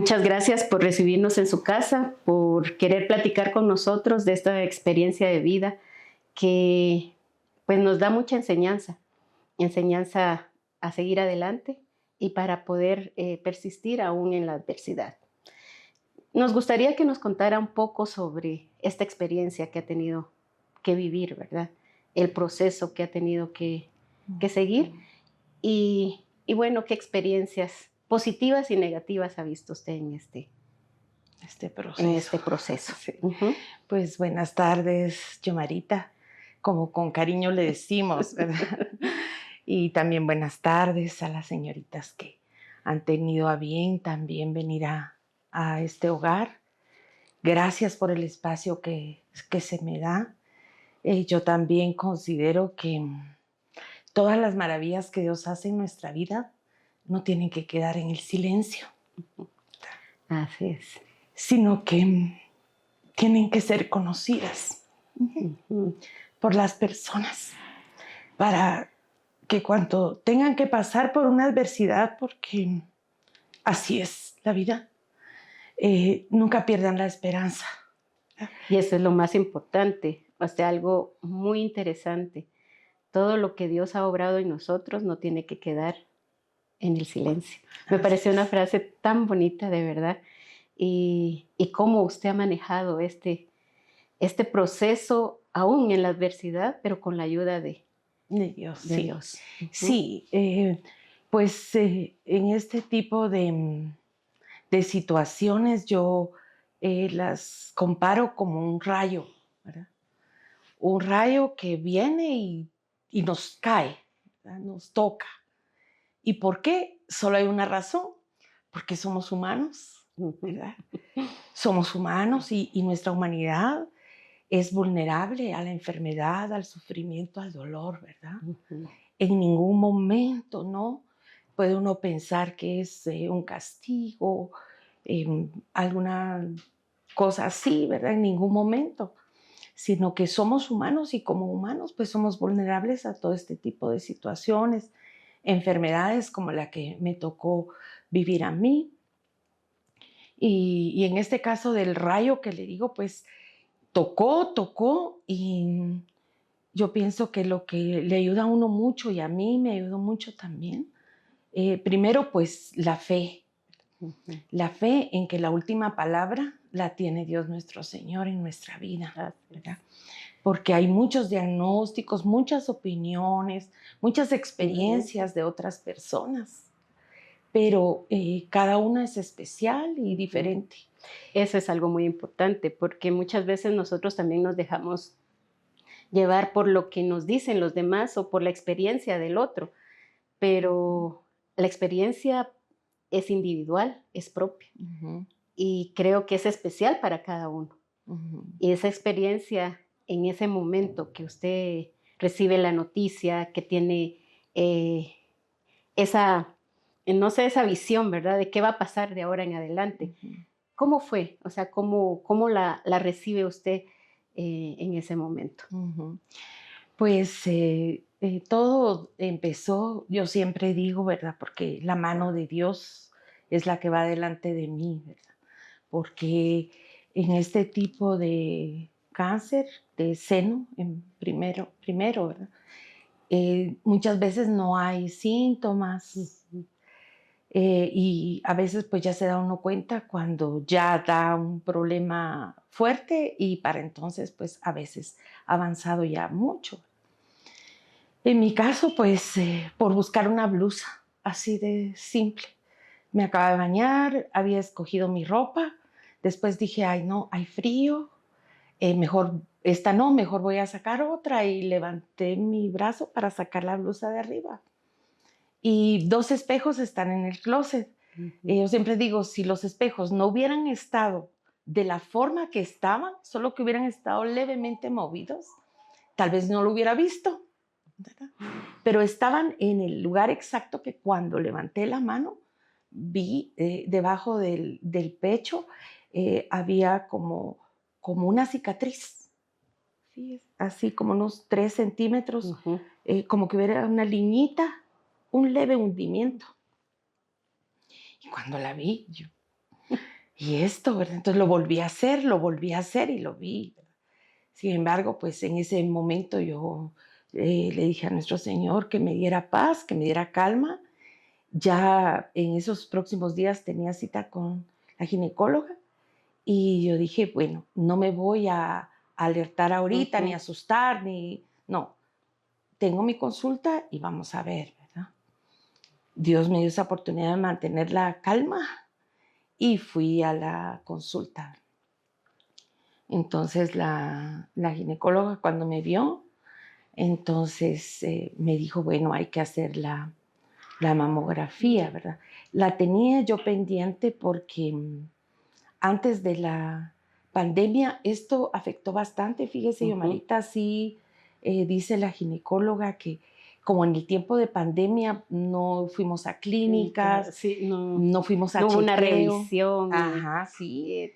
Muchas gracias por recibirnos en su casa, por querer platicar con nosotros de esta experiencia de vida que pues nos da mucha enseñanza, enseñanza a seguir adelante y para poder persistir aún en la adversidad. Nos gustaría que nos contara un poco sobre esta experiencia que ha tenido que vivir, ¿verdad? El proceso que ha tenido que seguir y bueno, qué experiencias positivas y negativas ha visto usted en este proceso. Sí. Uh-huh. Pues buenas tardes, Yomarita, como con cariño le decimos, ¿verdad? Y también buenas tardes a las señoritas que han tenido a bien también venir a este hogar. Gracias por el espacio que se me da. Yo también considero que todas las maravillas que Dios hace en nuestra vida no tienen que quedar en el silencio. Así es. Sino que tienen que ser conocidas por las personas para que cuando tengan que pasar por una adversidad, porque así es la vida, nunca pierdan la esperanza. Y eso es lo más importante, o sea, algo muy interesante. Todo lo que Dios ha obrado en nosotros no tiene que quedar en el silencio. Me pareció una frase tan bonita, de verdad. Y cómo usted ha manejado este proceso aún en la adversidad, pero con la ayuda de Dios. de Sí. Dios. Uh-huh. Sí, pues en este tipo de situaciones yo las comparo como un rayo, ¿verdad? Un rayo que viene y nos cae, ¿verdad? Nos toca. ¿Y por qué? Solo hay una razón, porque somos humanos, ¿verdad? Somos humanos y nuestra humanidad es vulnerable a la enfermedad, al sufrimiento, al dolor, ¿verdad? Uh-huh. En ningún momento, ¿no? Puede uno pensar que es un castigo, alguna cosa así, ¿verdad? En ningún momento, sino que somos humanos y como humanos pues somos vulnerables a todo este tipo de situaciones, enfermedades como la que me tocó vivir a mí. Y en este caso del rayo que le digo, pues tocó y yo pienso que lo que le ayuda a uno mucho y a mí me ayudó mucho también, primero pues la fe en que la última palabra la tiene Dios nuestro Señor en nuestra vida, ¿verdad? Porque hay muchos diagnósticos, muchas opiniones, muchas experiencias de otras personas, pero cada una es especial y diferente. Eso es algo muy importante, porque muchas veces nosotros también nos dejamos llevar por lo que nos dicen los demás o por la experiencia del otro, pero la experiencia es individual, es propia, y creo que es especial para cada uno. Y esa experiencia en ese momento que usted recibe la noticia, que tiene esa, no sé, esa visión, ¿verdad? De qué va a pasar de ahora en adelante. ¿Cómo fue? O sea, ¿cómo la recibe usted en ese momento? Pues todo empezó, yo siempre digo, ¿verdad? Porque la mano de Dios es la que va delante de mí, ¿verdad? Porque en este tipo de cáncer de seno, primero, ¿verdad? Muchas veces no hay síntomas y a veces pues ya se da uno cuenta cuando ya da un problema fuerte y para entonces pues a veces ha avanzado ya mucho. En mi caso pues por buscar una blusa, así de simple. Me acababa de bañar, había escogido mi ropa, después dije, ay no, hay frío, mejor esta no, mejor voy a sacar otra y levanté mi brazo para sacar la blusa de arriba. Y 2 espejos están en el closet. Yo siempre digo, si los espejos no hubieran estado de la forma que estaban, solo que hubieran estado levemente movidos, tal vez no lo hubiera visto, ¿verdad? Pero estaban en el lugar exacto que cuando levanté la mano, vi debajo del pecho había como una cicatriz, ¿sí? Así como unos 3 centímetros, como que hubiera una liñita, un leve hundimiento. Y cuando la vi, yo y esto, ¿verdad? Entonces lo volví a hacer y lo vi, ¿verdad? Sin embargo, pues en ese momento yo le dije a nuestro Señor que me diera paz, que me diera calma. Ya en esos próximos días tenía cita con la ginecóloga y yo dije, bueno, no me voy a alertar ahorita, ni Ujú. asustar, no, tengo mi consulta y vamos a ver, ¿verdad? Dios me dio esa oportunidad de mantener la calma y fui a la consulta. Entonces la ginecóloga cuando me vio, entonces me dijo, bueno, hay que hacer la mamografía, ¿verdad? La tenía yo pendiente porque antes de la pandemia esto afectó bastante. Fíjese, Ujú. Yomarita, sí dice la ginecóloga que como en el tiempo de pandemia no fuimos a Clínica, clínicas, sí, no, no fuimos a no hubo una chequeo. revisión Ajá, sí, eh,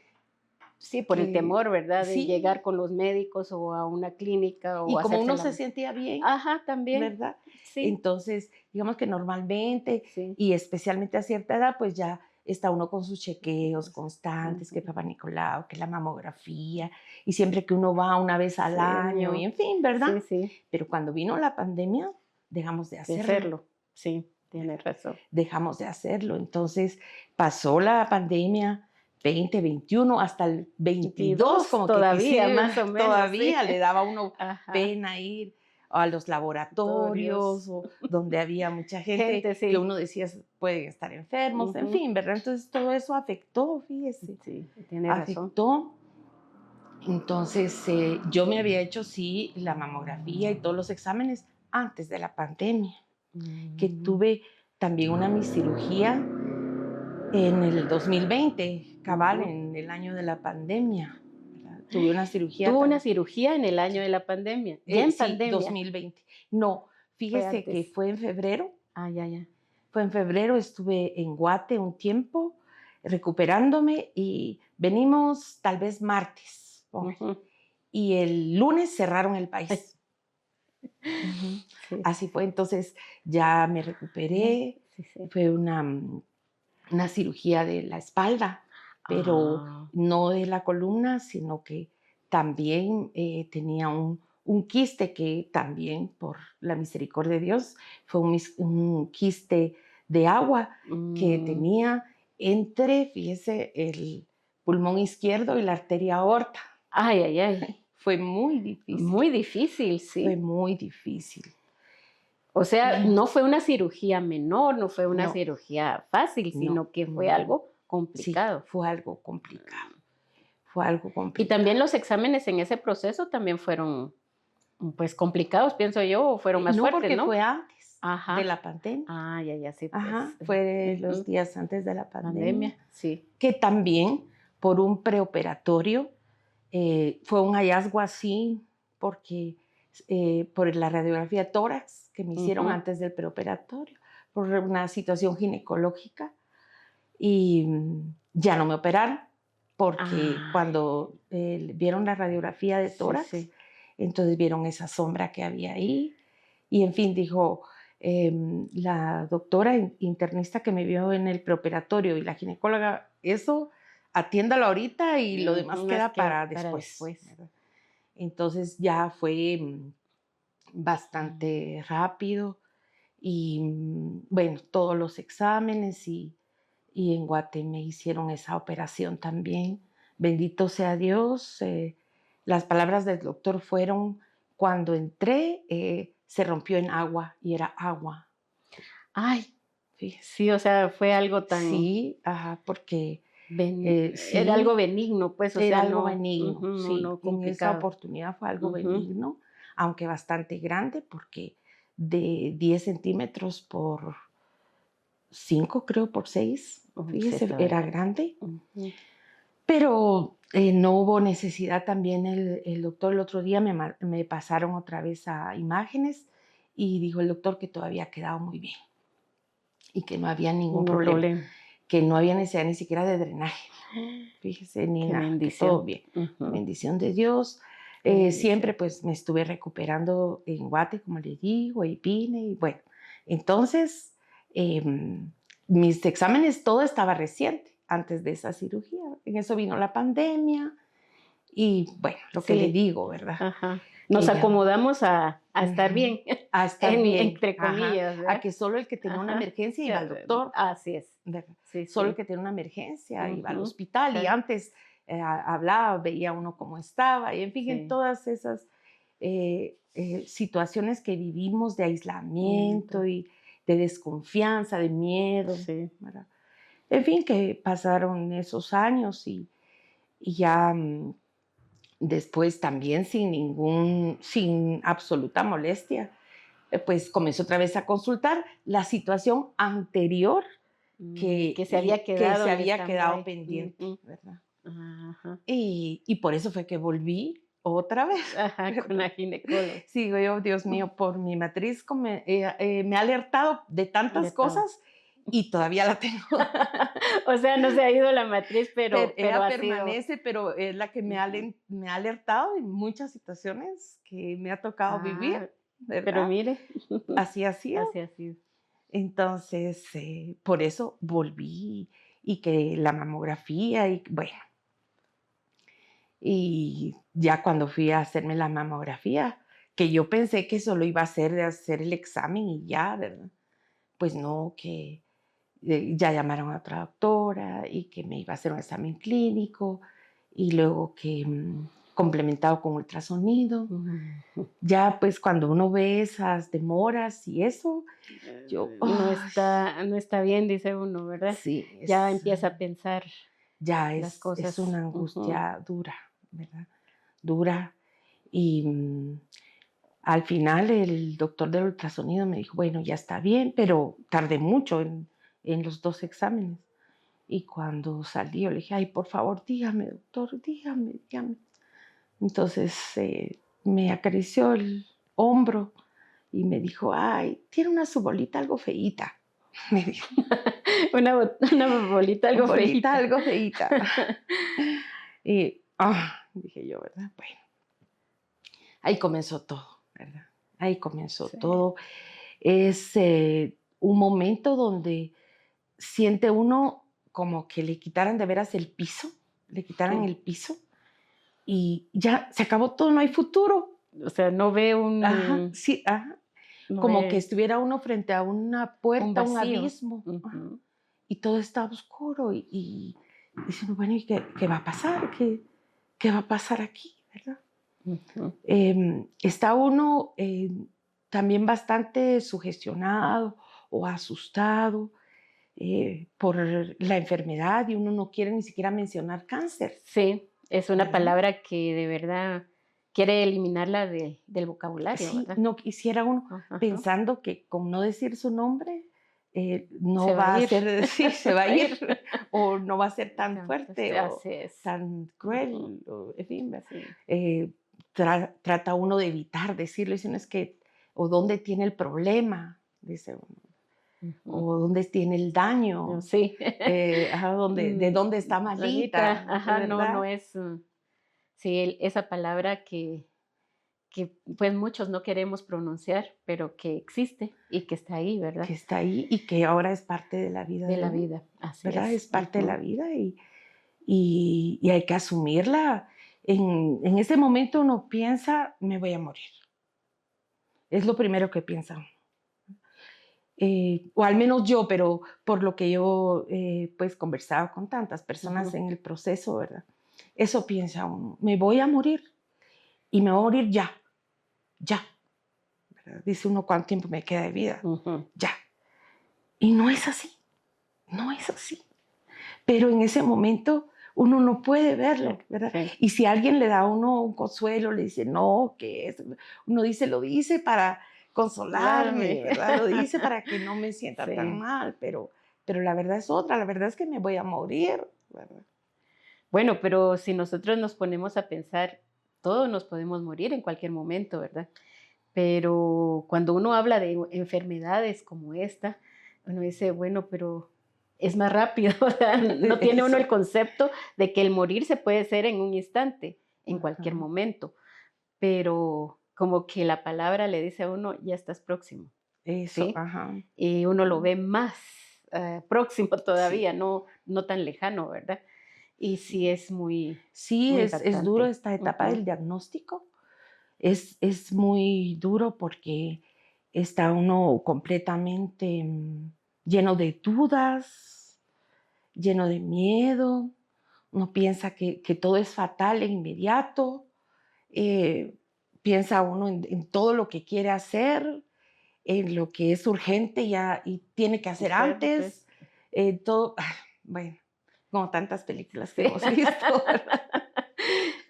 sí, por el que temor, ¿verdad? De sí. llegar con los médicos o a una clínica o Y como hacerse uno la. se sentía bien, Ajá, también. ¿verdad? Sí, Entonces, digamos que normalmente sí. y especialmente a cierta edad, pues ya está uno con sus chequeos Chicos. constantes, que Ujú. Papá Nicolau, que la mamografía, y siempre que uno va una vez al Sí, año, y en fin, ¿verdad? sí, sí, Pero cuando vino la pandemia, dejamos de de hacerlo, hacerlo. Sí, tienes ¿verdad? razón. Dejamos de hacerlo. Entonces, pasó la pandemia 2021 hasta el 22, 22 como que todavía, quise, más o menos, sí. todavía le daba a uno Ajá, pena ir a los laboratorios laboratorios. o donde había mucha gente Gente, que sí. uno decía pueden estar enfermos, en Ujú. fin, ¿verdad? Entonces todo eso afectó, fíjese, Sí, tienes razón. afectó. Entonces yo me había hecho, sí, la mamografía y todos los exámenes antes de la pandemia, que Mm, tuve también una mi cirugía en el 2020, cabal, ujú. en el año de la pandemia, ¿verdad? Tuve una cirugía Tuvo una también. cirugía en el año de la pandemia, ya en Sí, pandemia, 2020. No, fue fíjese que antes. fue en febrero. Ah, ya, ya. Fue en febrero, estuve en Guate un tiempo recuperándome y venimos tal vez martes, póngale. Ujú. Y el lunes cerraron el Ay, país. Ujú. sí, Así fue, entonces ya me recuperé. sí, sí. Fue una cirugía de la espalda, pero Ah, no de la columna, sino que también tenía un quiste que también, por la misericordia de Dios, fue un quiste de agua que mm. tenía entre, fíjese, el pulmón izquierdo y la arteria aorta. Ay, ay, ay. Muy difícil, Fue sí. muy difícil. O sea, Y no fue una cirugía menor, no fue una no, cirugía fácil, no, sino que fue no, algo sí, complicado. fue algo complicado, fue algo Y también complicado. los exámenes en ese proceso también fueron, pues, complicados, pienso yo, o fueron más No, fuertes, porque ¿no? fue antes de Ajá. la pandemia. Ah, ya, ya, sí, Ajá, pues. fue los Ujú. días antes de la pandemia, Pandemia, sí. que también por un preoperatorio fue un hallazgo así, porque por la radiografía de tórax que me hicieron Ujú. antes del preoperatorio, por una situación ginecológica, y ya no me operaron, porque Ah, cuando vieron la radiografía de sí, tórax, sí. entonces vieron esa sombra que había ahí, y en fin, dijo la doctora internista que me vio en el preoperatorio y la ginecóloga, eso atiéndalo ahorita y lo demás Ujú, más queda que para para después, después. ¿verdad? Entonces ya fue Mm. bastante rápido y bueno, todos los exámenes y en Guate me hicieron esa operación también. Bendito sea Dios. Las palabras del doctor fueron, cuando entré, se rompió en agua y era agua, Ay, fíjese. sí, o sea, fue algo tan Sí, ajá, porque era algo sí, benigno, pues, o era sea, algo no, benigno, ujú, no, sí. no En esa complicado. oportunidad fue algo Ujú. benigno, aunque bastante grande, porque de 10 centímetros por 5 creo, por 6 Sí, fíjese, estaba era grande. grande. Ujú. Pero no hubo necesidad también, el doctor el otro día me pasaron otra vez a imágenes y dijo el doctor que todavía ha quedado muy bien y que no había ningún Ningún problema, problema. que no había necesidad ni siquiera de drenaje, fíjese, ni Qué nada, que todo bendición. bien. Ujú. Bendición de Dios. Qué Siempre bendición. pues me estuve recuperando en Guate, como le digo, y vine y bueno. Entonces, mis exámenes, todo estaba reciente. antes de esa cirugía. En eso vino la pandemia y bueno, lo que le Sí, digo, ¿verdad? ajá. Nos Que ya, acomodamos a estar ujú, bien, a estar bien, entre ajá, comillas, a ¿verdad? que solo el que tenía una Ajá. emergencia iba al doctor, Así es. ¿verdad? Sí, Solo el sí. que tenía una emergencia iba al Ujú. hospital y Ca- antes hablaba, veía uno cómo estaba y en fin, en Sí. todas esas situaciones que vivimos de aislamiento Miento. y de desconfianza, de miedo, Sí. ¿verdad? En fin, que pasaron esos años y ya después también sin absoluta molestia, pues comenzó otra vez a consultar la situación anterior Que se había que quedado se en había quedado stand-by. pendiente, Ujú. ¿verdad? Ajá. Y por eso fue que volví otra vez, Ajá, con ¿verdad? la ginecóloga. Sí, digo yo, Dios mío, por mi matriz me ha alertado de De tantas todo. cosas y todavía la tengo. O sea, no se ha ido la matriz, pero Ella ha sido. permanece, pero es la que Ujú. me ha alertado en muchas situaciones que me ha tocado vivir, Ah, pero ¿verdad? mire, Así ha sido. así ha sido. Entonces, por eso volví y que la mamografía y bueno, y ya cuando fui a hacerme la mamografía, que yo pensé que solo iba a ser de hacer el examen y ya, ¿verdad? Pues no, que ya llamaron a otra doctora y que me iba a hacer un examen clínico y luego que complementado con ultrasonido. Ujú. Ya pues cuando uno ve esas demoras y eso, yo, No ay, está, no está bien, dice uno, ¿verdad? sí, Ya empieza a pensar ya las es cosas. una Ujú. angustia dura, ¿verdad? Dura. Y al final el doctor del ultrasonido me dijo, bueno, ya está bien, pero tardé mucho en los dos exámenes. Y cuando salí, yo le dije, ay, por favor, dígame, doctor, dígame, dígame. Entonces me acarició el hombro y me dijo, ay, tiene una su bolita algo feíta. Me dijo, Una bolita algo bolita feíta. algo feíta. Y dije yo, ¿verdad? Bueno, ahí comenzó todo, ¿verdad? Ahí comenzó Sí, todo. Es un momento donde siente uno como que le quitaran de veras el piso, le quitaran sí. el piso y ya se acabó todo, no hay futuro. O sea, no ve Ajá, sí, ajá. no Como que ve estuviera uno frente a una un puerta, un vacío. abismo, ajá, Ujú, y todo está oscuro y dice uno, bueno, ¿y qué va a pasar? ¿Qué va a pasar aquí? ¿Verdad? ujú. Está uno también bastante sugestionado o asustado por la enfermedad y uno no quiere ni siquiera mencionar cáncer, Sí, es una ¿verdad? palabra que de verdad quiere eliminarla del vocabulario, Sí, ¿verdad? no quisiera uno Ajá. pensando que con no decir su nombre Se no va a va a ir, ser, sí, se va se a va a ir ir. o no va a ser tan Sí, fuerte o así es. tan Ujú, cruel, o, en fin, sí. eh, trata uno de evitar decirlo, dicen es que, o dónde tiene el problema, dice uno, Ujú. o dónde tiene el No, daño, sí. ajá, de dónde está Ahorita, malita, ajá, no, no ¿verdad? es, sí, esa palabra que pues muchos no queremos pronunciar, pero que existe y que está ahí, Que ¿verdad? está ahí y que ahora es parte de la vida De de la uno, vida, así ¿verdad? es. Es parte de la Ujú. vida y hay que asumirla. En ese momento uno piensa, me voy a morir. Es lo primero que piensa. O al menos yo, pero por lo que yo pues conversaba con tantas personas Ujú. en el proceso, ¿verdad? Eso piensa uno, me voy a morir y me voy a morir ya, ya. ¿Verdad? Dice uno cuánto tiempo me queda de vida, Ujú. ya. Y no es así, no es así. Pero en ese momento uno no puede Sí, verlo, ¿verdad? sí, Y si alguien le da a uno un consuelo, le dice, no, que es, uno dice, lo dice para claro. consolarme, ¿verdad? Lo dice para que no me sienta tan Sí. mal, pero la verdad es otra, la verdad es que me voy a morir, ¿verdad? Bueno, pero si nosotros nos ponemos a pensar, todos nos podemos morir en cualquier momento, ¿verdad? Pero cuando uno habla de enfermedades como esta, uno dice, bueno, pero es más rápido, o sea, no tiene uno Eso, el concepto de que el morir se puede ser en un instante, en cualquier ajá, momento, pero como que la palabra le dice a uno, ya estás próximo, eso, ¿sí? ajá. Y uno lo ve más. próximo Sí. todavía, no tan lejano, ¿verdad? Y sí es muy, Sí, muy es duro impactante. esta etapa Ujú, del diagnóstico. Es muy duro porque está uno completamente lleno de dudas, lleno de miedo. Uno piensa que todo es fatal e inmediato. eh, Piensa uno en todo lo que quiere hacer, en lo que es urgente ya y tiene que hacer hacer, sí. antes. Todo, bueno, como tantas películas que Sí. hemos visto, ¿verdad?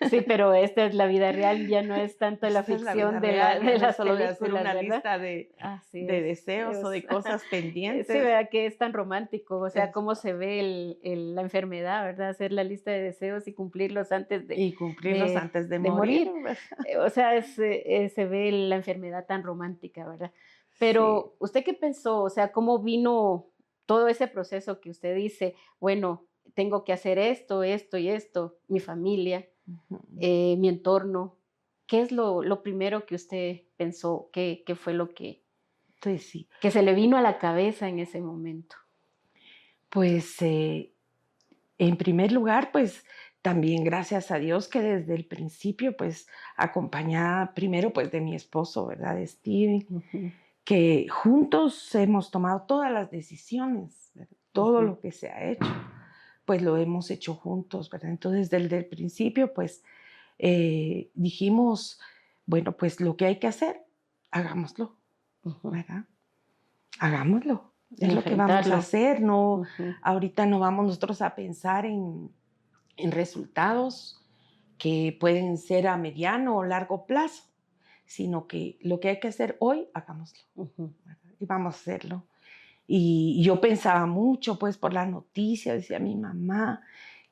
Sí, pero esta es la vida real, ya no es tanto la Esta es la vida ficción real, ya de no es las solo de hacer películas, una ¿verdad? lista de, Así de es. deseos o de cosas Sí, pendientes. ¿verdad? Que es tan romántico, o sea, Es- cómo se ve la enfermedad, ¿verdad? Hacer la lista de deseos y cumplirlos antes y cumplirlos antes de de morir, morir. ¿verdad? O sea, se ve la enfermedad tan romántica, ¿verdad? Sí. Pero, ¿usted qué pensó? O sea, ¿cómo vino todo ese proceso que usted dice, bueno, tengo que hacer esto, esto y esto, mi familia, Ujú. mi entorno? ¿Qué es lo primero que usted pensó? ¿Qué fue lo Pues sí, que se le vino a la cabeza en ese momento? pues en primer lugar, pues también gracias a Dios que desde el principio, pues acompañada primero pues de mi esposo, ¿verdad? De Steven, Ujú, que juntos hemos tomado todas las decisiones, ¿verdad? Todo ujú, lo que se ha hecho, pues lo hemos hecho juntos, ¿verdad? Entonces desde el principio, pues dijimos, bueno, pues lo que hay que hacer, hagámoslo, ujú. ¿verdad? Hagámoslo. Es lo que vamos a Enfrentarlo. hacer. No, Ujú, ahorita no vamos nosotros a pensar en resultados que pueden ser a mediano o largo plazo, sino que lo que hay que hacer hoy, hagámoslo, ujú, ¿verdad? Y vamos a hacerlo. Y yo pensaba mucho, pues, por la noticia, decía mi mamá,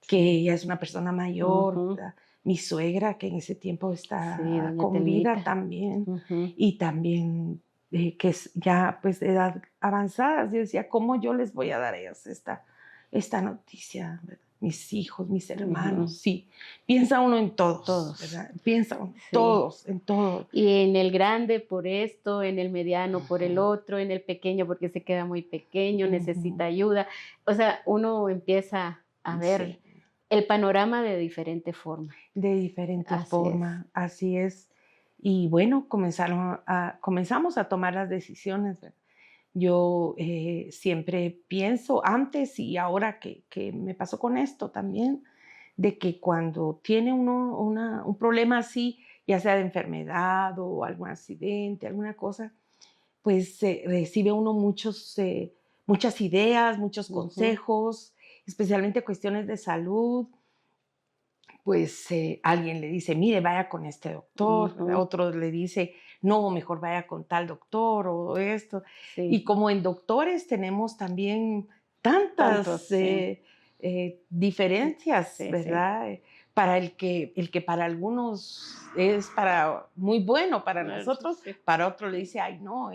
que sí. ella es una persona mayor, Ujú, ¿verdad? Mi suegra, que en ese tiempo sí, está doña con vida Telmita. también, Ujú, y también que es ya pues de edad avanzada. Yo decía, ¿cómo yo les voy a dar a ellos esta noticia? ¿Verdad? Mis hijos, mis hermanos, ujú. sí. Piensa uno en todos, Todos, ¿verdad? Piensa uno, sí. todos, en todos. Y en el grande por esto, en el mediano por el otro, en el pequeño porque se queda muy pequeño, necesita Ujú, ayuda. O sea, uno empieza a ver sí, el panorama de diferente forma. de diferente Así es. forma, así es. Y bueno, comenzamos a tomar las decisiones, ¿verdad? Yo siempre pienso, antes y ahora que me pasó con esto también, de que cuando tiene uno un problema así, ya sea de enfermedad o algún accidente, alguna cosa, pues recibe uno muchas ideas, muchos Ujú, consejos, especialmente cuestiones de salud. Pues alguien le dice, mire, vaya con este doctor, ¿verdad? ujú, Otro le dice, no, mejor vaya con tal doctor o esto. Y sí, como en doctores tenemos también tantas tantos, sí, diferencias, sí, sí. ¿verdad? Para el que para algunos es para muy bueno para nosotros, Sí. para otro le dice, ay, no,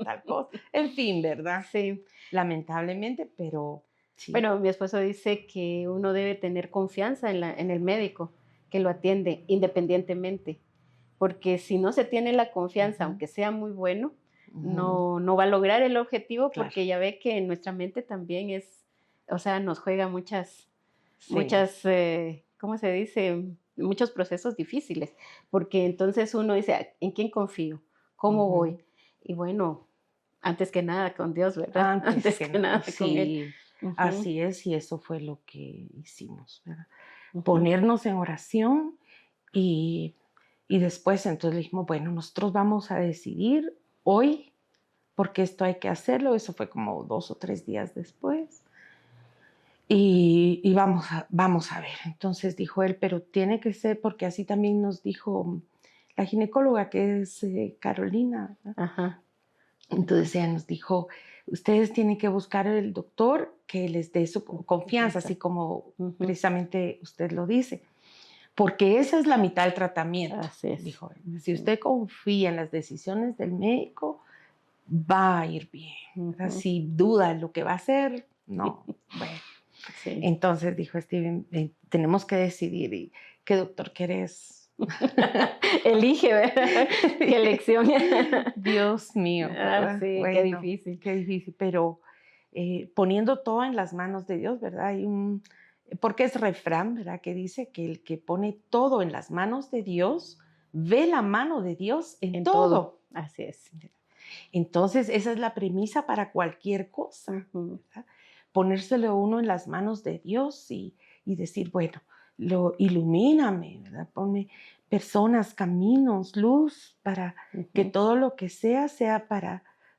tal cosa. En fin, ¿verdad? Sí. Lamentablemente, pero sí. Bueno, mi esposo dice que uno debe tener confianza en el médico que lo atiende independientemente, porque si no se tiene la confianza, Ujú, aunque sea muy bueno, ujú, no va a lograr el objetivo claro, porque ya ve que en nuestra mente también o sea, nos juega sí. muchas, ¿cómo se dice? Muchos procesos difíciles, porque entonces uno dice, ¿en quién confío? ¿Cómo voy? Ujú. Y bueno, antes que nada con Dios, ¿verdad? Antes Antes que que nada, nada con Él. sí, Ujú, así es, y eso fue lo que hicimos, ¿verdad? ujú, Ponernos en oración y, y después entonces le dijimos, bueno, nosotros vamos a decidir hoy, porque esto hay que hacerlo, eso fue como 2 o 3 días después, y vamos a ver. Entonces dijo él, pero tiene que ser, porque así también nos dijo la ginecóloga, que es Carolina, ¿verdad? ajá, Entonces ella nos dijo, ustedes tienen que buscar el doctor que les dé su confianza, así confianza. como Ujú, precisamente usted lo dice, porque esa es la mitad del tratamiento, así es. dijo él. Si Ujú, usted confía en las decisiones del médico, va a ir bien. ¿Verdad? ujú. Si duda en lo que va a hacer, no. Bueno, Sí. entonces dijo Steven, tenemos que decidir y qué doctor querés. Elige, ¿verdad? Qué elección. Dios mío, Ah, ¿verdad? sí, qué Bueno, difícil. qué difícil, pero poniendo todo en las manos de Dios, ¿verdad? Porque es refrán, ¿verdad? Que dice que el que pone todo en las manos de Dios, ve la mano de Dios en En todo. todo. Así es. Entonces, esa es la premisa para cualquier cosa, ¿verdad? Ponérselo uno en las manos de Dios y decir, bueno, ilumíname, ¿verdad? Ponme personas, caminos, luz, para que todo lo que sea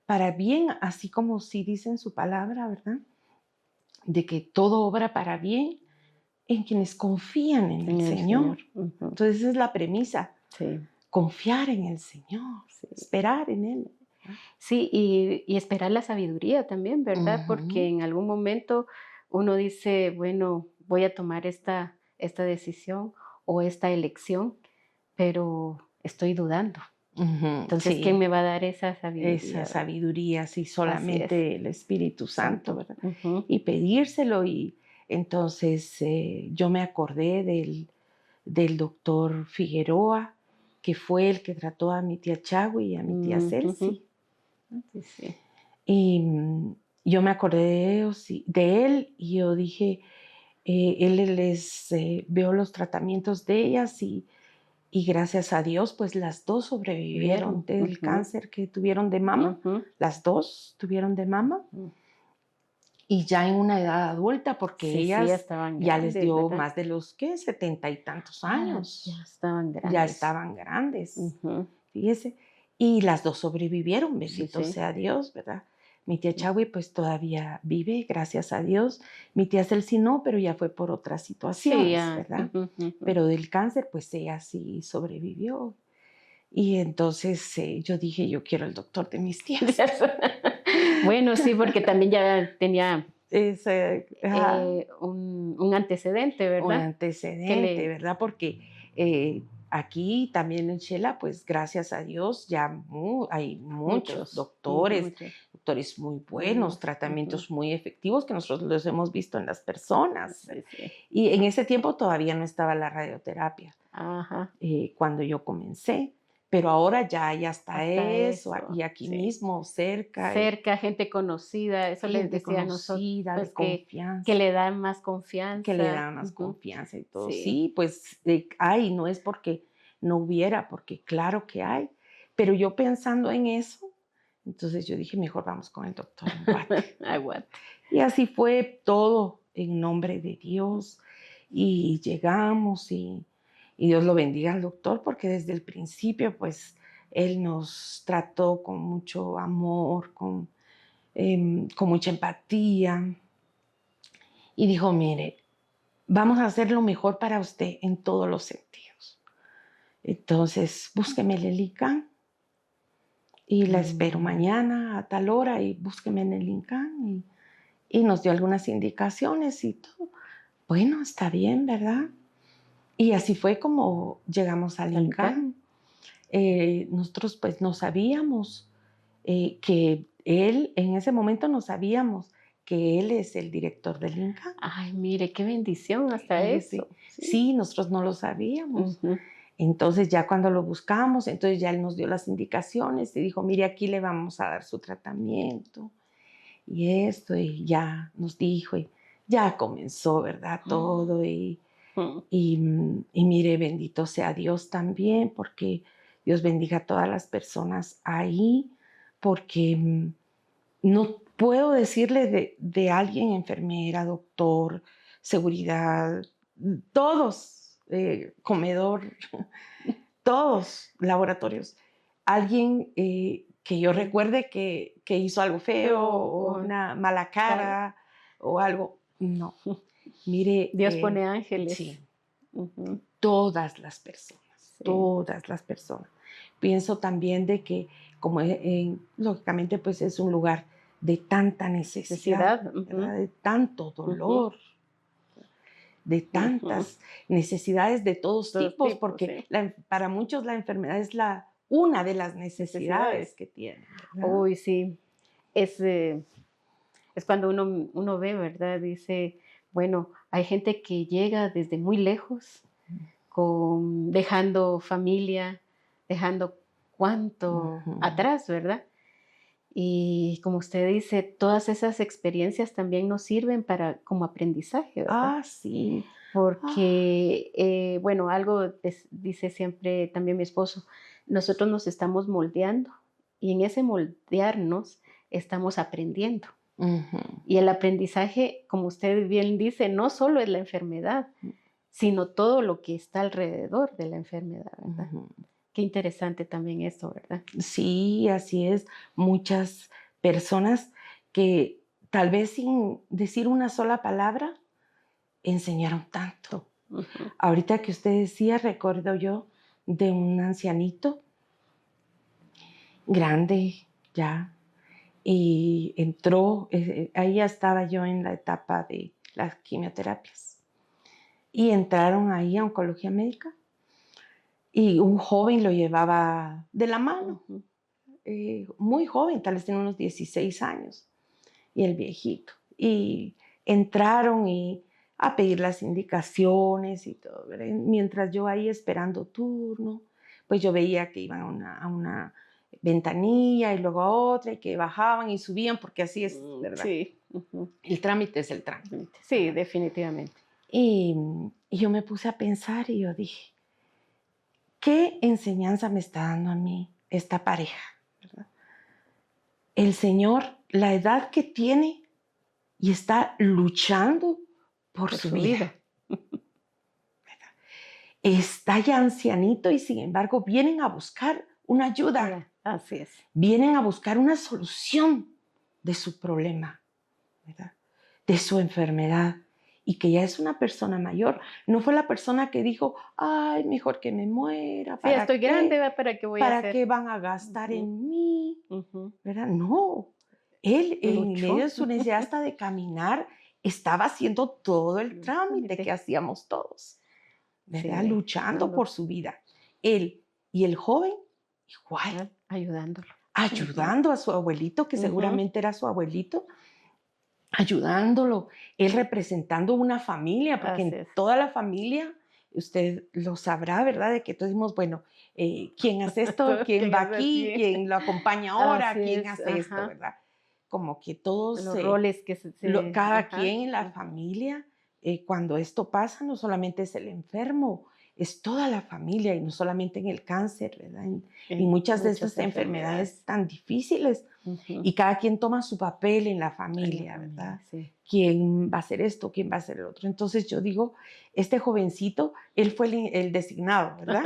para bien, así como sí dice en su palabra, ¿verdad? De que todo obra para bien en quienes confían en el Señor. Entonces, esa es la premisa. Sí. Confiar en el Señor, Sí. esperar en Él. Sí, y esperar la sabiduría también, ¿verdad? Porque en algún momento uno dice, bueno, voy a tomar esta decisión o esta elección, pero estoy dudando. Entonces, Sí, ¿quién me va a dar esa esa sabiduría, verdad? sabiduría, sí, Así es. solamente el Espíritu Santo, ¿verdad? Ujú. Y pedírselo. Y entonces yo me acordé del doctor Figueroa, que fue el que trató a mi tía Chagui y a mi tía Celsi. Sí, sí. Y yo me acordé de él y yo dije, veo los tratamientos de ellas y gracias a Dios, pues las dos sobrevivieron del cáncer que tuvieron de mama. Las dos tuvieron de mama. Y ya en una edad adulta, porque Sí, ellas estaban ya les grandes, dio ¿verdad? más de los, ¿qué? 70 y tantos años. Ya estaban Ya grandes. estaban grandes, Ujú. fíjese. Y las dos sobrevivieron, Sí, bendito sí. sea Dios, ¿verdad? Mi tía Chagui pues todavía vive, gracias a Dios. Mi tía Celsi no, pero ya fue por otras Sí, situaciones, ¿verdad? Pero del cáncer pues ella sí sobrevivió. Y entonces yo dije, yo quiero el doctor de mis tías. Bueno, sí, porque también ya tenía un antecedente, un ¿verdad? antecedente, ¿verdad? Porque aquí también en Shela, pues gracias a Dios ya hay muchos doctores, doctores muy buenos, tratamientos muy efectivos que nosotros los hemos visto en las personas. Sí, sí. Y en ese tiempo todavía no estaba la radioterapia, Ajá. cuando yo comencé. Pero ahora ya está Hasta eso, eso, y aquí sí. mismo, cerca. Cerca, gente conocida, eso les Gente decía a nosotros, conocida, de pues que confianza. le dan más Que le confianza. dan más confianza y todo. Sí. Sí, pues hay, no es porque no hubiera, porque claro que hay. Pero yo pensando en eso, entonces yo dije, mejor vamos con el doctor en Guate. Aguante. Y así fue todo en nombre de Dios. Y llegamos y Dios lo bendiga al doctor, porque desde el principio, pues, él nos trató con mucho amor, con mucha empatía. Y dijo, mire, vamos a hacer lo mejor para usted en todos los sentidos. Entonces, búsqueme el INCAN y la espero mañana a tal hora y búsqueme en el INCAN. Y nos dio algunas indicaciones y todo. Bueno, está bien, ¿verdad? Y así fue como llegamos al INCAN. Nosotros pues no sabíamos que él, en ese momento no sabíamos que él es el director del INCAN. Ay, mire, qué bendición hasta eso. Sí, nosotros no lo sabíamos. Entonces ya cuando lo buscamos, entonces ya él nos dio las indicaciones y dijo, mire, aquí le vamos a dar su tratamiento y esto, y ya nos dijo, y ya comenzó, ¿verdad? Todo. Y mire, bendito sea Dios también, porque Dios bendiga a todas las personas ahí, porque no puedo decirle de alguien, enfermera, doctor, seguridad, todos, comedor, todos laboratorios. Alguien que yo recuerde que hizo algo feo o una mala cara o algo. No. Mire. Dios pone ángeles. Sí. Todas las personas, todas las personas. Pienso también de que, como lógicamente, pues es un lugar de tanta necesidad, ¿verdad? De tanto dolor, de tantas necesidades de todos tipos, porque para muchos la enfermedad es una de las necesidades que tienen, ¿verdad? Uy, sí. Es cuando uno ve, ¿verdad? Dice, bueno, hay gente que llega desde muy lejos, dejando familia, dejando cuánto atrás, ¿verdad? Y como usted dice, todas esas experiencias también nos sirven para como aprendizaje, ¿verdad? Ah, sí. Ah, Porque, bueno, algo dice siempre también mi esposo, nosotros nos estamos moldeando y en ese moldearnos estamos aprendiendo. ujú, Y el aprendizaje, como usted bien dice, no solo es la enfermedad, sino todo lo que está alrededor de la enfermedad, ¿verdad? ujú. Qué interesante también esto, ¿verdad? Sí, así es. Muchas personas que tal vez sin decir una sola palabra enseñaron tanto. Ujú, Ahorita que usted decía, recuerdo yo de un ancianito grande ya y entró, ahí ya estaba yo en la etapa de las quimioterapias y entraron ahí a oncología médica y un joven lo llevaba de la mano, ujú. muy joven, tal vez tenía unos 16 años, y el viejito. Y entraron y a pedir las indicaciones y todo, ¿verdad? Mientras yo ahí esperando turno, pues yo veía que iban a una ventanilla y luego a otra y que bajaban y subían porque así es, ¿verdad? Sí, ujú. El trámite es el trámite, Sí, ¿verdad? definitivamente. Y, y yo me puse a pensar y yo dije, ¿qué enseñanza me está dando a mí esta pareja? ¿Verdad? El Señor, la edad que tiene y está luchando por Por su su vida. vida. Está ya ancianito y sin embargo vienen a buscar una ayuda, Así es. vienen a buscar una solución de su problema, ¿verdad? De su enfermedad. Y que ya es una persona mayor. No fue la persona que dijo, ay, mejor que me muera, Sí, ya ¿para estoy grande, qué? ¿va? ¿Para qué voy a ¿Para qué hacer? van a gastar Ujú, en mí? ujú. ¿Verdad? No, él en medio de Luchó. su necesidad hasta de caminar estaba haciendo todo el El trámite que trámite. hacíamos todos, ¿verdad? Sí, Luchando dando, por su vida. Él y el joven igual, ayudándolo. Ujú, ayudando a su abuelito, que ujú. seguramente era su abuelito, ayudándolo, él representando una familia, porque Así en es. toda la familia, usted lo sabrá, ¿verdad? De que todos decimos, bueno, ¿quién hace esto? ¿Quién ¿Quién va es aquí? así? ¿Quién lo acompaña Así ahora? ¿Quién es, hace esto, ajá. verdad? Como que todos, Los roles que cada ajá. quien en la Ujú. familia, cuando esto pasa, no solamente es el enfermo, es toda la familia y no solamente en el cáncer, ¿verdad? En En muchas de muchas estas enfermedades enfermedades. tan difíciles Ujú. y cada quien toma su papel en la En la familia, familia, ¿verdad? sí. ¿Quién va a hacer esto? ¿Quién va a hacer el otro? Entonces yo digo, este jovencito, él fue el designado, ¿verdad?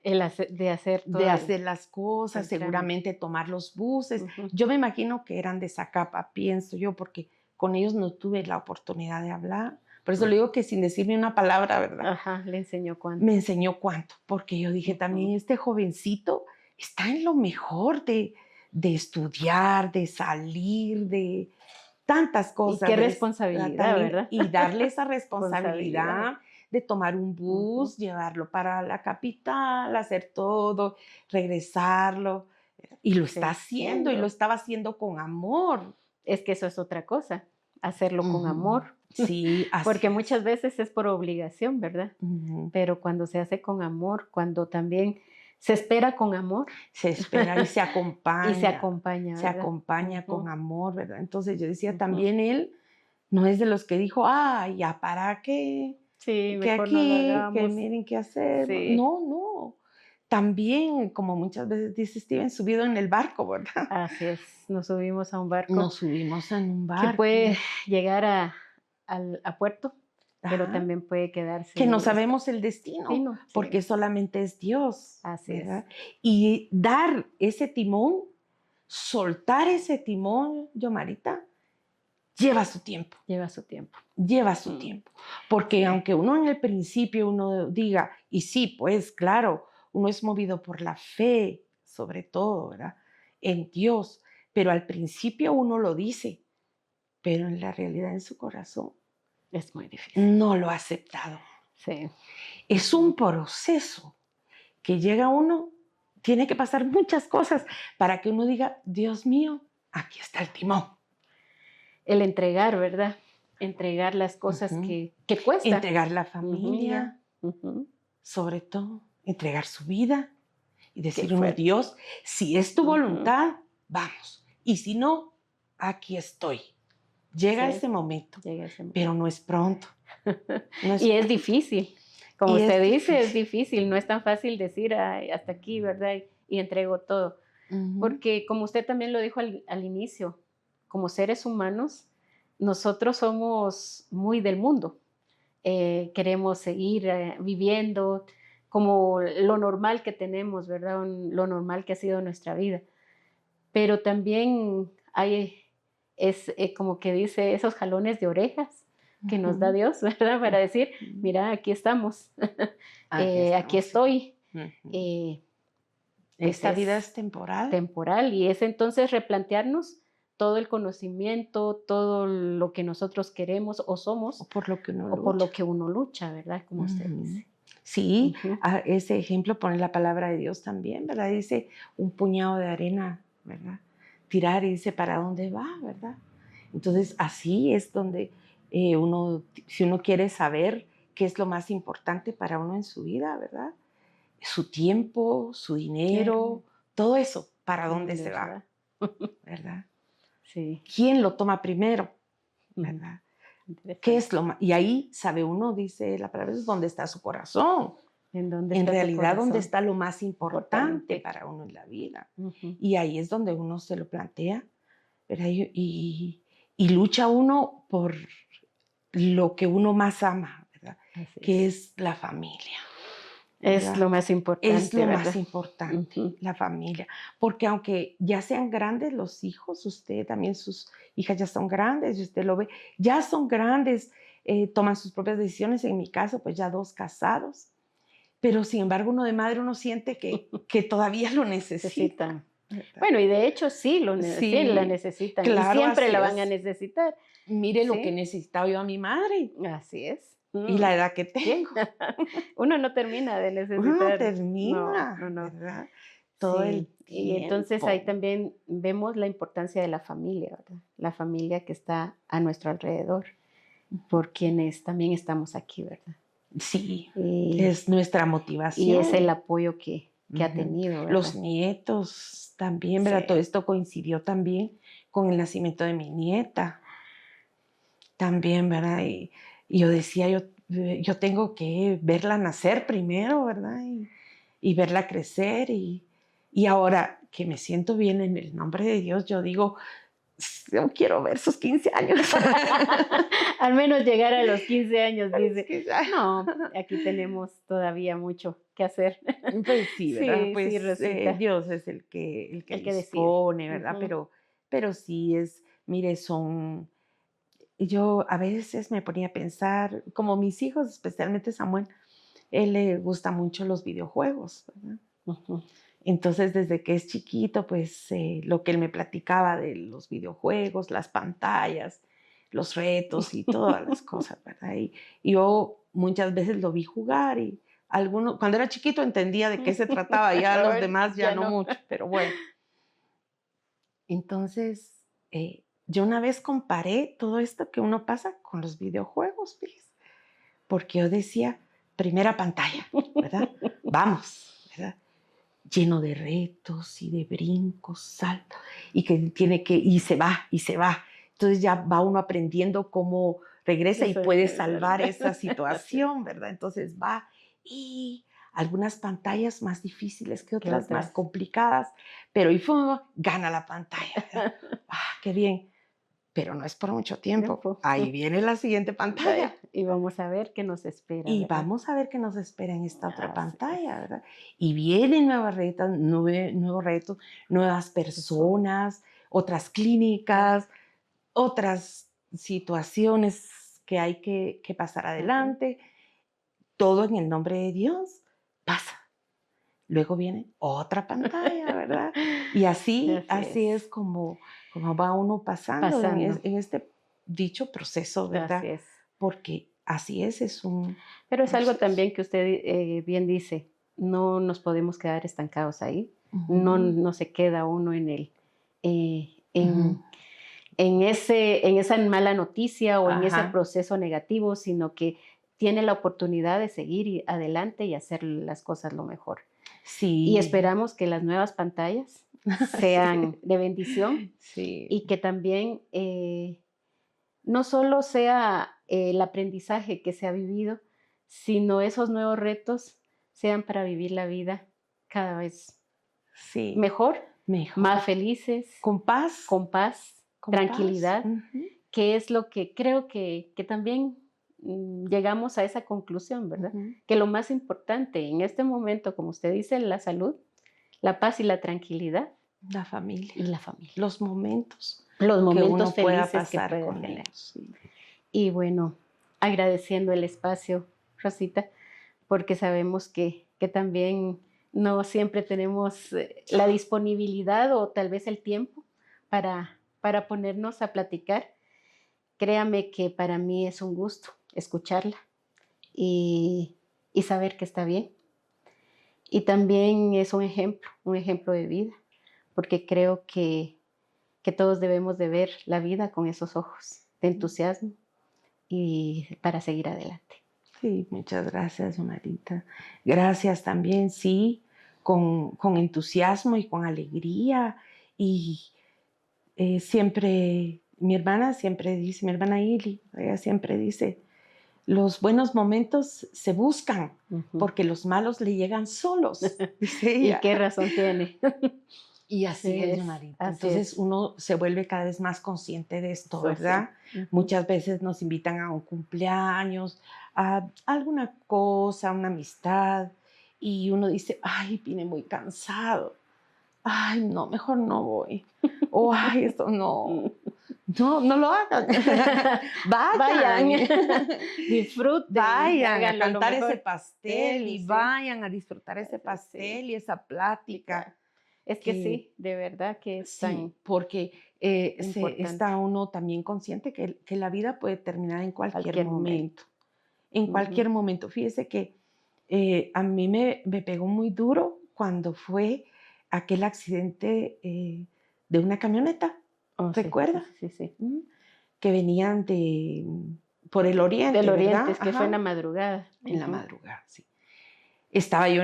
De hacer De todo hacer las cosas, el trámite. seguramente tomar los buses. Ujú. Yo me imagino que eran de Zacapa, pienso yo, porque con ellos no tuve la oportunidad de hablar. Por eso le digo que sin decirme una palabra, ¿verdad? Ajá, le enseñó Me cuánto. enseñó cuánto, porque yo dije también, Ujú. este jovencito está en lo mejor de estudiar, de salir, de tantas Y qué cosas, responsabilidad, también, ¿verdad? y darle esa Responsabilidad. responsabilidad de tomar un Ujú. bus, llevarlo para la capital, hacer todo, regresarlo, y lo Se está haciendo, y lo entiendo. estaba haciendo con amor. Es que eso es otra cosa, hacerlo con Ujú. amor, Sí, porque así muchas es. veces es por obligación, ¿verdad? Ujú. Pero cuando se hace con amor, cuando también se espera con amor Se espera y y se se ¿verdad? acompaña con Ujú, amor, ¿verdad? Entonces yo decía, ujú. también él no es de los que dijo, ay, ya para qué, Sí, que mejor no lo aquí, que hagamos. miren qué hacemos. Sí, No, no. También, como muchas veces dice Steven, subido en el barco, ¿verdad? así es. Nos subimos a un barco Nos subimos en un que puede barco, llegar a puerto, pero ajá, también puede que no quedarse sabemos el destino, destino. Sí, porque solamente es Dios, así es. ¿verdad? Y dar ese timón, soltar ese timón, Yomarita, lleva su tiempo, Lleva su tiempo. lleva su Mm, tiempo. Porque sí, aunque uno en el principio uno diga, y sí, pues claro, uno es movido por la fe, sobre todo, ¿verdad? En Dios, pero al principio uno lo dice, pero en la realidad en su corazón es muy difícil. no lo ha aceptado. Sí. Es un proceso que llega uno, tiene que pasar muchas cosas para que uno diga, Dios mío, aquí está el timón. El entregar, ¿verdad? Entregar las cosas Ujú. que cuesta. Entregar la Familia. familia, Ujú. sobre todo, entregar su vida y Qué decir uno, fuerte. Dios, si es tu Ujú. voluntad, vamos. Y si no, aquí estoy. Llega Sí, ese momento, llega ese momento. pero no es pronto. No es Y es pronto. difícil, como Y usted es dice, es difícil. difícil, no es tan fácil decir: "Ay, hasta aquí", ¿verdad? Y entrego todo. Ujú. Porque como usted también lo dijo al inicio, como seres humanos, nosotros somos muy del mundo. Queremos seguir viviendo como lo normal que tenemos, ¿verdad? Lo normal que ha sido nuestra vida. Pero también hay, como que dice, esos jalones de orejas que nos da Ujú. Dios, ¿verdad? Para decir, Ujú. mira, aquí estamos, Aquí aquí estamos, sí. estoy. Ujú. Eh, pues Esta vida es es temporal. temporal y es entonces replantearnos todo el conocimiento, todo lo que nosotros queremos o O somos por lo que uno o por lucha. lo que uno lucha, ¿verdad? Como usted Ujú. dice. Sí, Ujú. ese ejemplo pone la palabra de Dios también, ¿verdad? Dice un puñado de arena, ¿verdad? Tirar y dice, ¿para dónde va, verdad? Entonces, así es donde si uno quiere saber qué es lo más importante para uno en su vida, ¿verdad? Su tiempo, su Claro, dinero, todo eso, ¿para ¿a dónde dónde se se va, va? verdad? Sí, ¿Quién lo toma primero, ujú, verdad? ¿Qué es interesante. lo más? Y ahí sabe uno, dice la palabra, es donde está su corazón. ¿En dónde En está tu realidad, ¿dónde corazón? está lo más importante Importante. para uno en la vida? Ujú, Y ahí es donde uno se lo plantea, ¿verdad? Y lucha uno por lo que uno más ama, ¿verdad? así Que es. es la familia, Es ¿verdad? lo más Es importante, lo más ¿verdad? importante, Ujú. la familia. Porque aunque ya sean grandes los hijos, usted también sus hijas ya son grandes, y usted lo ve, ya son grandes, toman sus propias decisiones. En mi caso, pues ya 2 casados. Pero sin embargo, uno de madre, uno siente que todavía lo necesita, Necesitan. ¿verdad? Bueno, y de hecho sí, sí la Sí, necesitan y claro, siempre así la van a es. necesitar. Mire lo que Sí, necesitaba yo a mi madre así es. y la edad que ¿Quién? tengo. Uno no termina de Uno no necesitar. No, no, termina, no. ¿verdad? Todo el Sí, y entonces ahí tiempo. también vemos la importancia de la familia, ¿verdad? La familia que está a nuestro alrededor, Ujú. por quienes también estamos aquí, ¿verdad? Sí, Y, es nuestra y es el motivación. apoyo que ha Ujú. tenido, Los ¿verdad? nietos también, ¿verdad? Todo Sí. esto coincidió también con el nacimiento de mi nieta. También, ¿verdad? Y yo decía, yo tengo que verla nacer primero, ¿verdad? Y verla crecer. Y ahora que me siento bien en el nombre de Dios, yo digo, yo quiero ver sus 15 años. Al menos llegar a los 15 años, dice. Sí, ya. No, aquí tenemos todavía mucho que hacer. Pues sí, ¿verdad? Sí, sí, Pues Rosita, Dios es el que el que decide. dispone, ¿verdad? Ujú. Pero sí es, mire, yo a veces me ponía a pensar, como mis hijos, especialmente Samuel, él le gusta mucho los videojuegos, ¿verdad? Ujú. Entonces, desde que es chiquito, pues lo que él me platicaba de los videojuegos, las pantallas, los retos y todas las cosas, ¿verdad? Y yo muchas veces lo vi jugar y cuando era chiquito entendía de qué se trataba, ya los Ahora demás ya ya no no. mucho, pero bueno. Entonces, yo una vez comparé todo esto que uno pasa con los videojuegos, fíjese, porque yo decía, primera pantalla, ¿verdad? Vamos, ¿verdad? Lleno de retos y de brincos, saltos, y que y se va, y se va. Entonces ya va uno aprendiendo cómo regresa y Eso puede es salvar verdad. esa situación, ¿verdad? Entonces va y algunas pantallas más difíciles que ¿Qué otras, más otras? complicadas, pero y gana la pantalla, ¿verdad? ¡Ah, qué bien! Pero no es por mucho tiempo. Tiempo. Ahí viene la siguiente pantalla. Vaya, y vamos a ver qué nos espera, Y ¿verdad? vamos a ver qué nos espera en esta otra Así es. pantalla, ¿verdad? Y vienen nuevas retos, nuevos retos, nuevas Eso. personas, otras clínicas, otras situaciones que hay que pasar Ujú. adelante. Todo en el nombre de Dios pasa. Luego viene otra pantalla, ¿verdad? Y así, Así así es. es como va uno pasando Pasando. en este dicho proceso, Así ¿verdad? es. Porque así es un Pero es algo proceso. también que usted bien dice, no nos podemos quedar estancados ahí, no, Ujú, no se queda uno en el, eh, ujú. en esa mala noticia o en ese Ajá, proceso negativo, sino que tiene la oportunidad de seguir adelante y hacer las cosas lo mejor. Y sí, esperamos que las nuevas pantallas sean de bendición Sí, y que también no solo sea el aprendizaje que se ha vivido, sino esos nuevos retos sean para vivir la vida cada vez sí, mejor, más mejor. felices, Con con paz, paz. tranquilidad, Ujú, que es lo que creo que también llegamos a esa conclusión, ¿verdad? ujú. Que lo más importante en este momento, como usted dice, la salud, la paz y la tranquilidad La familia, y la familia. los momentos Los que momentos uno pueda felices que pasar puede con tener. ellos. Sí. Y bueno, agradeciendo el espacio, Rosita, porque sabemos que también no siempre tenemos la disponibilidad o tal vez el tiempo para ponernos a platicar. Créame que para mí es un gusto escucharla y, y saber que está bien. Y también es un ejemplo de vida, porque creo que todos debemos de ver la vida con esos ojos de entusiasmo y para seguir adelante. Sí, muchas gracias, Marita. Gracias también, sí, con entusiasmo y con alegría. Y siempre, mi hermana siempre dice, mi hermana Ili, ella siempre dice, los buenos momentos se buscan Ujú. porque los malos le llegan solos, dice ¿Y ella. qué razón tiene? Y Así así es, es, Marita. así Entonces es. uno se vuelve cada vez más consciente de esto, Eso sí. ¿verdad? Ujú. Muchas veces nos invitan a un cumpleaños, a alguna cosa, una amistad, y uno dice, ay, vine muy cansado. Ay, no, mejor no voy. O, ay, esto no. No, no lo hagan. Vayan, Vayan. disfruten, Vayan a háganlo lo cantar ese mejor. pastel Eso y sí, vayan a disfrutar ese eso sí. pastel y esa plática Plática. Es que que sí, de verdad que es sí, tan porque importante. está uno también consciente que la vida puede terminar en cualquier Cualquier momento. momento. En Ujú. cualquier momento. Fíjese que a mí me pegó muy duro cuando fue aquel accidente de una camioneta, Oh, sí, sí, ¿recuerda? sí, sí, sí. ¿Mm? Que venían por el Del oriente, oriente, ¿verdad? es que fue en la Ajá, madrugada. en la Ujú, madrugada, sí. Estaba yo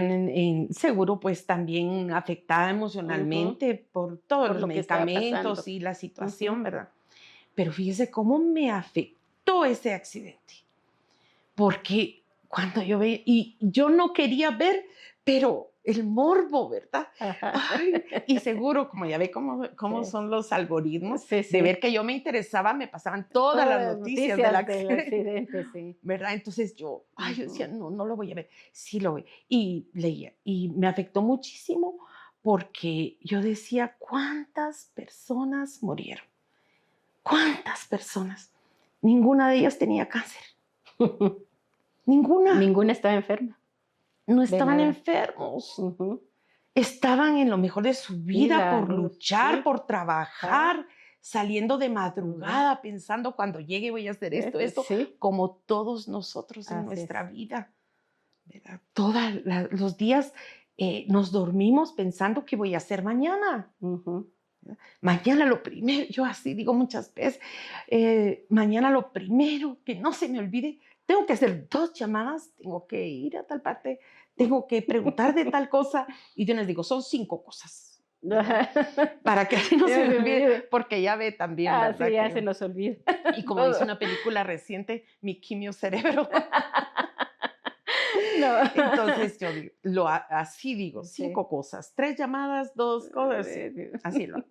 seguro pues también afectada ujú. emocionalmente por todos Por los lo que estaba medicamentos pasando. y la Ujú. situación, ¿verdad? Pero fíjese cómo me afectó ese accidente, porque cuando yo veía, y yo no quería ver, pero el morbo, ¿verdad? Ajá. Ay, y seguro, como ya ve cómo Sí, son los algoritmos, sí, de ver sí. que yo me interesaba, me pasaban todas las Todas las noticias del noticias del accidente. accidente, sí. ¿Verdad? Entonces yo decía, Ujú. no, no lo voy a ver, sí lo voy. Y leía, y me afectó muchísimo porque yo decía, ¿cuántas personas murieron? ¿Cuántas personas? Ninguna de ellas tenía cáncer, ninguna, Ninguna estaba enferma no de estaban nada. enfermos, Ujú. estaban en lo mejor de su vida Vida, por ¿no? luchar, Sí, por ajá, trabajar, saliendo de madrugar. madrugada, pensando cuando llegue voy a hacer esto, Sí, como todos nosotros en así nuestra es. vida. ¿Verdad? Todos los días nos dormimos pensando qué voy a hacer mañana. Ujú. Mañana lo primero, yo así digo muchas veces, mañana lo primero, que no se me olvide, tengo que hacer 2 llamadas, tengo que ir a tal parte, tengo que preguntar de tal cosa, y yo les digo, son 5 cosas, ¿verdad? Ajá. Para que así no Ya se me se olvide, olvide. porque ya ve también, Ah, sí, ¿verdad? ya se nos olvida Y como dice todo. una película reciente, mi quimio cerebro. No. Entonces yo digo, así digo, Sí. 5 cosas, 3 llamadas, 2 cosas, sí, así lo hago.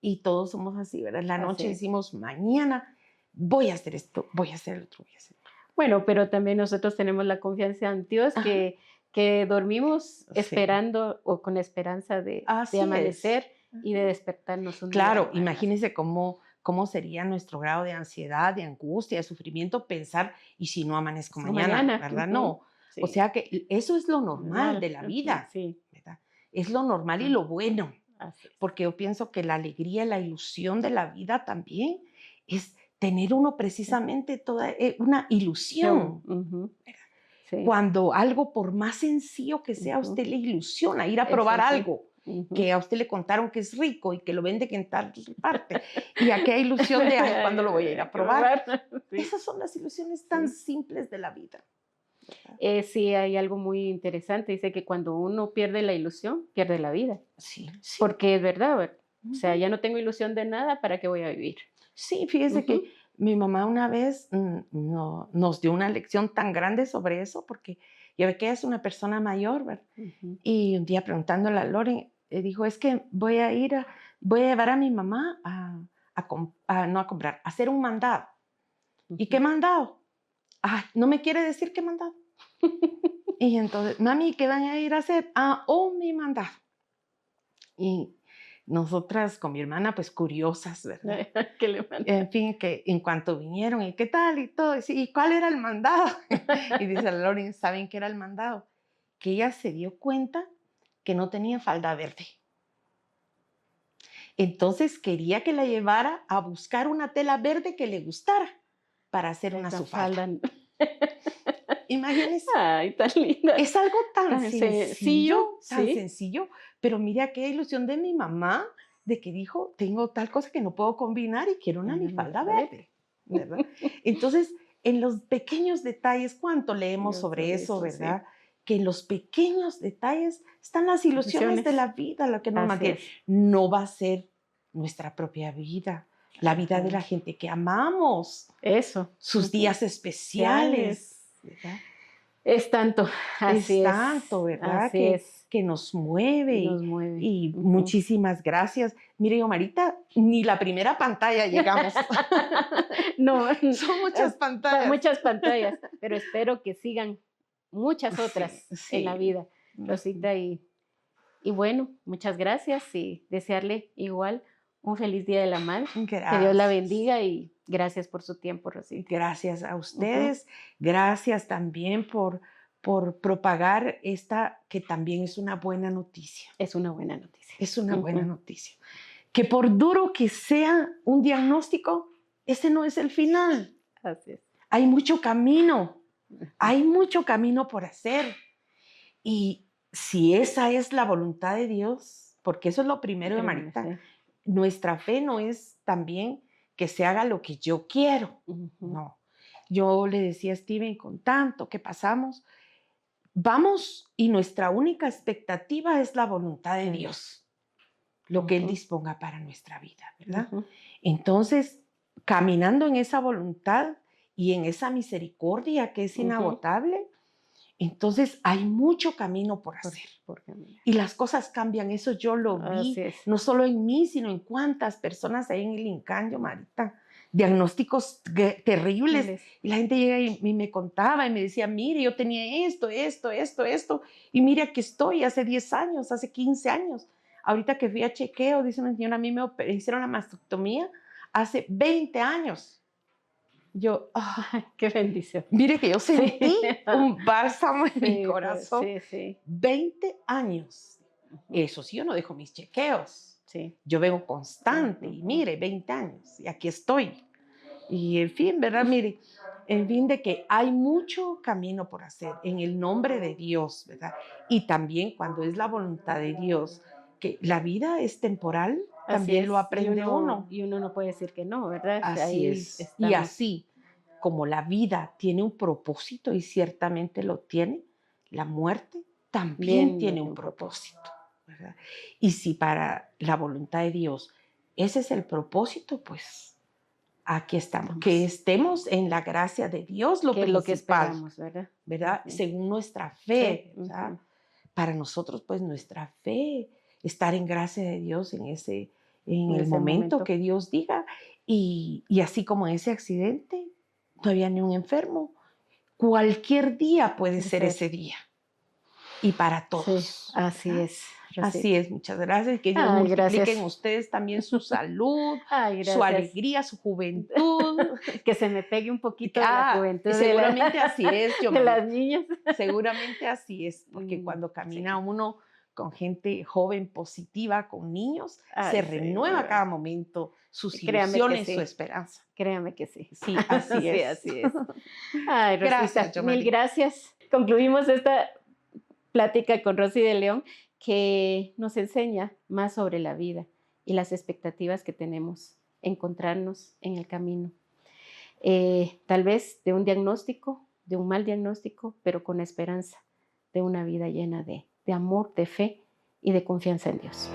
Y todos somos así, ¿verdad? En la Así noche es. decimos, mañana voy a hacer esto, voy a hacer el otro, voy a hacer el otro. Bueno, pero también nosotros tenemos la confianza en Dios Ajá, que dormimos sí, esperando o con esperanza de así es. amanecer y de despertarnos un día Claro, más. imagínense cómo sería nuestro grado de ansiedad, de angustia, de sufrimiento, pensar, ¿y si no amanezco Hasta mañana? mañana. ¿Verdad? Ujú. No. O Sí, sea que eso es lo normal normal. de la Ujú, vida, sí. ¿verdad? Es lo normal y Ah, lo bueno. así es. Porque yo pienso que la alegría, la ilusión de la vida también es tener uno precisamente toda una ilusión. Ujú, sí. Cuando algo, por más sencillo que sea, a Ujú. usted le ilusiona ir a probar Eso sí. algo Ujú. que a usted le contaron que es rico y que lo venden en tal parte. Y aquella ilusión de, ay, ¿cuándo lo voy a ir Hay a que probar? probar. Sí, Esas son las ilusiones tan sí. simples de la vida. ¿verdad? Sí, hay algo muy interesante. Dice que cuando uno pierde la ilusión, pierde la vida. Sí, sí. Porque es verdad, o sea, Ujú. ya no tengo ilusión de nada, ¿para qué voy a vivir? Sí, fíjese que Ujú, mi mamá una vez nos dio una lección tan grande sobre eso, porque ya ve que ella es una persona mayor, ¿verdad? ujú, Y un día preguntándole a Loren, dijo, es que voy a llevar a mi mamá no a comprar, a hacer un mandado. ¿Y qué ujú. mandado? Ah, no me quiere decir qué mandado. Y entonces, mami, ¿qué van a ir a hacer? Ah, mi mandado. Y nosotras con mi hermana, pues curiosas, ¿verdad? ¿Qué le manda? En fin, que en cuanto vinieron, ¿y qué tal? Y todo, ¿y cuál era el mandado? Y dice Loren, ¿saben qué era el mandado? Que ella se dio cuenta que no tenía falda verde. Entonces quería que la llevara a buscar una tela verde que le gustara para hacer una Esa su falda. falda. Imagínense, Ay, tan linda. es algo Tan sencillo, tan sí. sencillo, pero mira qué ilusión de mi mamá de que dijo, tengo tal cosa que no puedo combinar y quiero una Era mi mi falda falda verde. verde, ¿verdad? Entonces, en los pequeños detalles, ¿cuánto leemos Yo sobre sobre eso, eso, sí. verdad? Que en los pequeños detalles están las ilusiones de Ilusiones. la vida, lo que nos Así mantiene. es. No va a ser nuestra propia vida, la vida de la Ajá. gente que amamos, Eso. sus Ujú. días especiales, Sociales. ¿verdad? Es tanto. Es Así tanto, es. ¿verdad? Así es. Que nos mueve Nos mueve. y Ujú. muchísimas gracias. Mire, Omarita, ni la primera pantalla llegamos. No, Son muchas pantallas. muchas pantallas, pero espero que sigan muchas Sí, otras en la sí. vida, Rosita. Y bueno, muchas gracias y desearle igual un feliz Día de la Madre. Que Dios la Gracias. bendiga y gracias por su tiempo, Rosita. Gracias a Ujú. ustedes. Gracias también por propagar esta que también es una buena noticia. Es una buena noticia. Es una buena Ujú. noticia. Que por duro que sea un diagnóstico, ese no es el final. Así es. Hay mucho camino. Ujú. Hay mucho camino por hacer. Y si esa es la voluntad de Dios, porque eso es lo primero de Primero, Marita, sí. nuestra fe no es también que se haga lo que yo quiero. Ujú. No. Yo le decía a Steven, con tanto que pasamos, vamos y nuestra única expectativa es la voluntad de Dios, lo que Él Ujú. disponga para nuestra vida, ¿verdad? Ujú. Entonces, caminando en esa voluntad y en esa misericordia que es Ujú. inagotable, entonces hay mucho camino por hacer. Por caminar. Y las cosas cambian, eso yo lo Así vi, es. no solo en mí, sino en cuántas personas hay en el Incanyo, Marita. Diagnósticos terribles. Y la gente llega y me contaba y me decía, mire, yo tenía esto. Y mire, aquí estoy hace 10 años, hace 15 años. Ahorita que fui a chequeo, dice una señora, a mí me hicieron la mastectomía hace 20 años. Yo, Qué bendición. mire que yo Sí. sentí un bálsamo en mi Sí, corazón. sí, sí. 20 años. Ujú. Eso sí, yo no dejo mis chequeos. Sí. Yo vengo constante y Ujú. mire, 20 años y aquí estoy. Y en fin, ¿verdad? Mire, en fin de que hay mucho camino por hacer en el nombre de Dios, ¿verdad? Y también cuando es la voluntad de Dios, que la vida es temporal, Así también lo es. aprende uno. Y uno no puede decir que no, ¿verdad? Así Ahí es. Y estamos. así como la vida tiene un propósito y ciertamente lo tiene, la muerte también Bien, tiene de un un propósito. propósito, ¿verdad? Y si para la voluntad de Dios ese es el propósito, pues aquí estamos. Que Estamos. estemos en la gracia de Dios, lo ¿Qué es lo que principal, esperamos, verdad? ¿verdad? Ujú. Según nuestra Sí. fe, ¿verdad? Ujú. Para nosotros, pues nuestra fe, estar en gracia de Dios en En el ese momento momento. que Dios diga. Y así como en ese accidente, no había ni un enfermo. Cualquier día puede Puede ser ser. ese día. Y para Sí, todos, así ¿verdad? es, Así Rosita. es, muchas gracias. Que Dios Ay, multiplique en gracias. ustedes también su salud, Ay, su gracias. alegría, su juventud. Que se me pegue un poquito de la juventud Seguramente así es, yo, de las Marita. niñas. Seguramente así es, porque cuando camina Sí. uno con gente joven, positiva, con niños, se Ay, sí, renueva a ¿verdad? cada momento sus Créame que ilusiones, su sí. esperanza. Créame que sí. Sí, así Sí, es. así es. Ay, Gracias, Rosita, mil Yomari. gracias. Concluimos esta plática con Rosy de León que nos enseña más sobre la vida y las expectativas que tenemos encontrarnos en el camino. Tal vez de un diagnóstico de un mal diagnóstico, pero con esperanza de una vida llena de amor, de fe y de confianza en Dios.